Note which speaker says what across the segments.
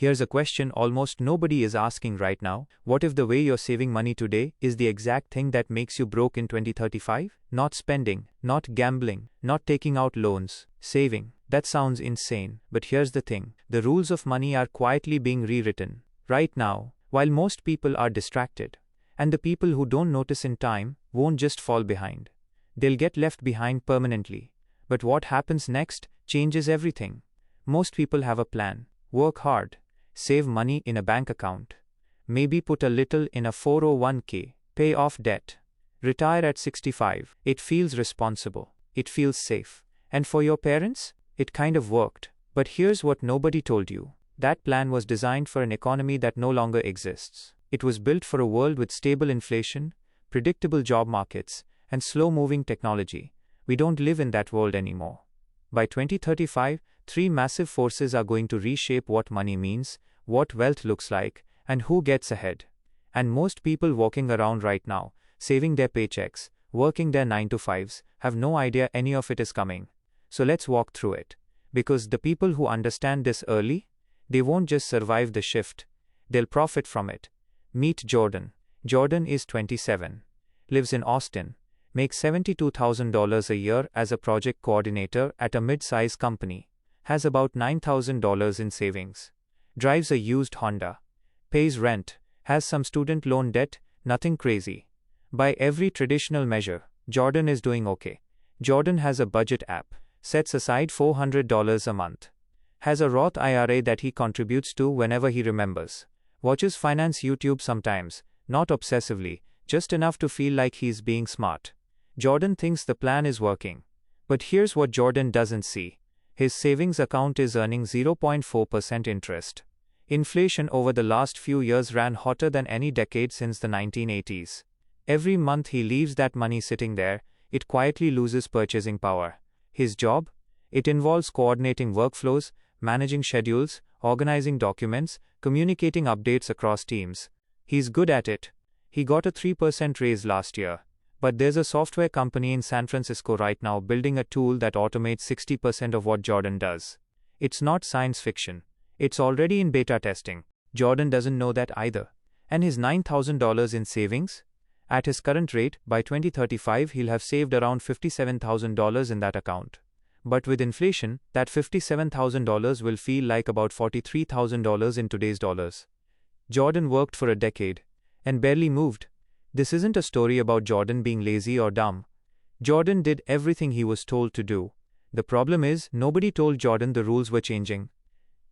Speaker 1: Here's a question almost nobody is asking right now. What if the way you're saving money today is the exact thing that makes you broke in 2035? Not spending, not gambling, not taking out loans, saving. That sounds insane. But here's the thing. The rules of money are quietly being rewritten. Right now, while most people are distracted. And the people who don't notice in time won't just fall behind. They'll get left behind permanently. But what happens next changes everything. Most people have a plan. Work hard. Save money in a bank account. Maybe put a little in a 401k. Pay off debt. Retire at 65. It feels responsible. It feels safe. And for your parents, it kind of worked. But here's what nobody told you. That plan was designed for an economy that no longer exists. It was built for a world with stable inflation, predictable job markets, and slow-moving technology. We don't live in that world anymore. By 2035, three massive forces are going to reshape what money means, what wealth looks like, and who gets ahead. And most people walking around right now, saving their paychecks, working their 9-to-5s, have no idea any of it is coming. So let's walk through it. Because the people who understand this early, they won't just survive the shift, they'll profit from it. Meet Jordan. Jordan is 27. Lives in Austin. Makes $72,000 a year as a project coordinator at a mid-size company. Has about $9,000 in savings. Drives a used Honda. Pays rent. Has some student loan debt, nothing crazy. By every traditional measure, Jordan is doing okay. Jordan has a budget app. Sets aside $400 a month. Has a Roth IRA that he contributes to whenever he remembers. Watches finance YouTube sometimes, not obsessively, just enough to feel like he's being smart. Jordan thinks the plan is working. But here's what Jordan doesn't see. His savings account is earning 0.4% interest. Inflation over the last few years ran hotter than any decade since the 1980s. Every month he leaves that money sitting there, it quietly loses purchasing power. His job? It involves coordinating workflows, managing schedules, organizing documents, communicating updates across teams. He's good at it. He got a 3% raise last year. But there's a software company in San Francisco right now building a tool that automates 60% of what Jordan does. It's not science fiction. It's already in beta testing. Jordan doesn't know that either. And his $9,000 in savings? At his current rate, by 2035 he'll have saved around $57,000 in that account. But with inflation, that $57,000 will feel like about $43,000 in today's dollars. Jordan worked for a decade. And barely moved. This isn't a story about Jordan being lazy or dumb. Jordan did everything he was told to do. The problem is, nobody told Jordan the rules were changing.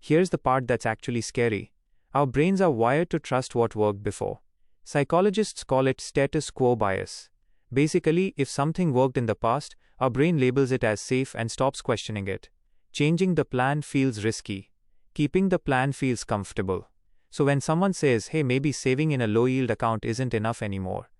Speaker 1: Here's the part that's actually scary. Our brains are wired to trust what worked before. Psychologists call it status quo bias. Basically, if something worked in the past, our brain labels it as safe and stops questioning it. Changing the plan feels risky. Keeping the plan feels comfortable. So when someone says, hey, maybe saving in a low-yield account isn't enough anymore,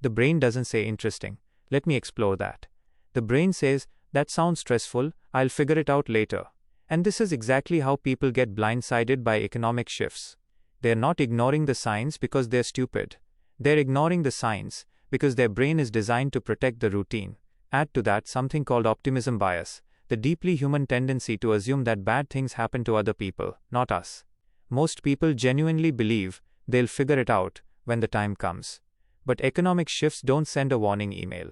Speaker 1: the brain doesn't say, interesting, let me explore that. The brain says, that sounds stressful, I'll figure it out later. And this is exactly how people get blindsided by economic shifts. They're not ignoring the signs because they're stupid. They're ignoring the signs because their brain is designed to protect the routine. Add to that something called optimism bias, the deeply human tendency to assume that bad things happen to other people, not us. Most people genuinely believe they'll figure it out when the time comes. But economic shifts don't send a warning email.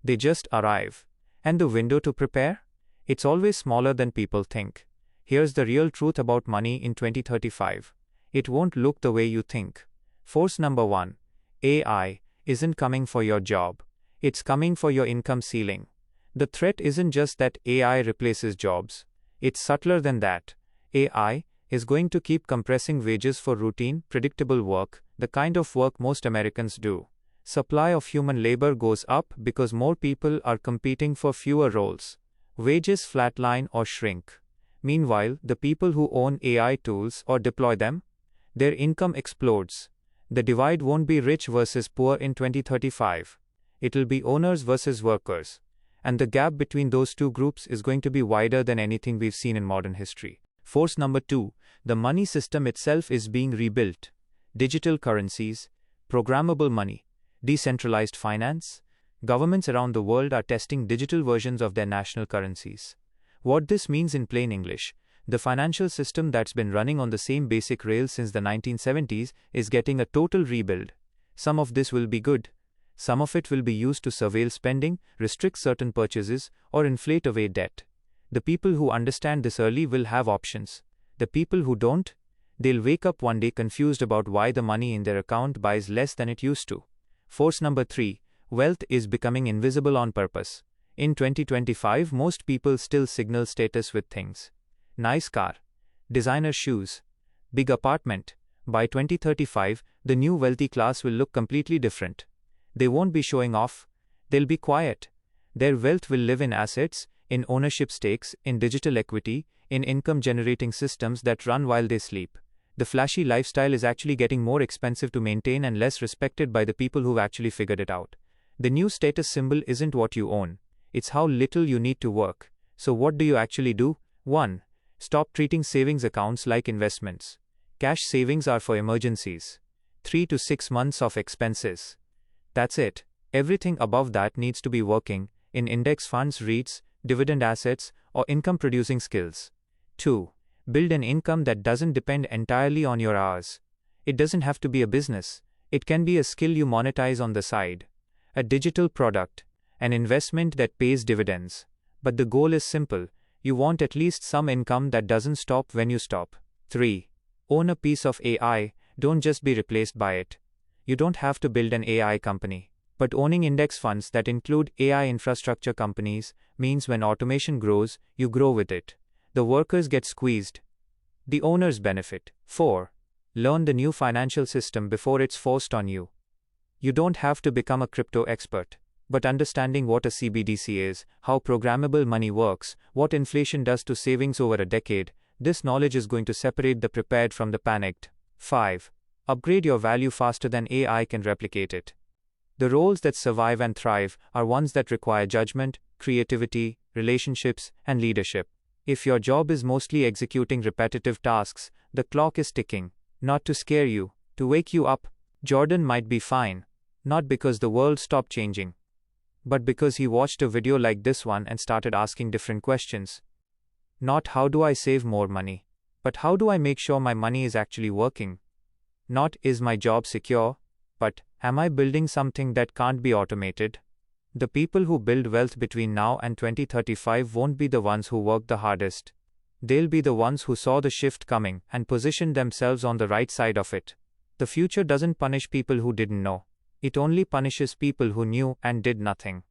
Speaker 1: They just arrive. And the window to prepare? It's always smaller than people think. Here's the real truth about money in 2035. It won't look the way you think. Force number 1. AI isn't coming for your job. It's coming for your income ceiling. The threat isn't just that AI replaces jobs. It's subtler than that. AI is going to keep compressing wages for routine, predictable work, the kind of work most Americans do. Supply of human labor goes up because more people are competing for fewer roles. Wages flatline or shrink. Meanwhile, the people who own AI tools or deploy them, their income explodes. The divide won't be rich versus poor in 2035. It'll be owners versus workers. And the gap between those two groups is going to be wider than anything we've seen in modern history. Force number 2, the money system itself is being rebuilt. Digital currencies, programmable money, decentralized finance. Governments around the world are testing digital versions of their national currencies. What this means in plain English, The financial system that's been running on the same basic rails since the 1970s is getting a total rebuild. Some of this will be good. Some of it will be used to surveil spending, restrict certain purchases, or inflate away debt. The people who understand this early will have options. The people who don't, they'll wake up one day confused about why the money in their account buys less than it used to. Force number 3. Wealth is becoming invisible on purpose. In 2025, most people still signal status with things. Nice car, designer shoes, big apartment. By 2035, the new wealthy class will look completely different. They won't be showing off, they'll be quiet. Their wealth will live in assets, in ownership stakes, in digital equity, in income-generating systems that run while they sleep. The flashy lifestyle is actually getting more expensive to maintain and less respected by the people who've actually figured it out. The new status symbol isn't what you own, it's how little you need to work. So what do you actually do? 1. Stop treating savings accounts like investments. Cash savings are for emergencies. 3 to 6 months of expenses. That's it. Everything above that needs to be working in index funds, REITs, dividend assets, or income-producing skills. 2. Build an income that doesn't depend entirely on your hours. It doesn't have to be a business. It can be a skill you monetize on the side. A digital product. An investment that pays dividends. But the goal is simple. You want at least some income that doesn't stop when you stop. 3. Own a piece of AI, don't just be replaced by it. You don't have to build an AI company. But owning index funds that include AI infrastructure companies means when automation grows, you grow with it. The workers get squeezed. The owners benefit. 4. Learn the new financial system before it's forced on you. You don't have to become a crypto expert. But understanding what a CBDC is, how programmable money works, what inflation does to savings over a decade, this knowledge is going to separate the prepared from the panicked. 5. Upgrade your value faster than AI can replicate it. The roles that survive and thrive are ones that require judgment, creativity, relationships, and leadership. If your job is mostly executing repetitive tasks, the clock is ticking. Not to scare you, to wake you up. Jordan might be fine. Not because the world stopped changing, but because he watched a video like this one and started asking different questions. Not how do I save more money, but how do I make sure my money is actually working? Not is my job secure, but am I building something that can't be automated? The people who build wealth between now and 2035 won't be the ones who work the hardest. They'll be the ones who saw the shift coming and positioned themselves on the right side of it. The future doesn't punish people who didn't know. It only punishes people who knew and did nothing.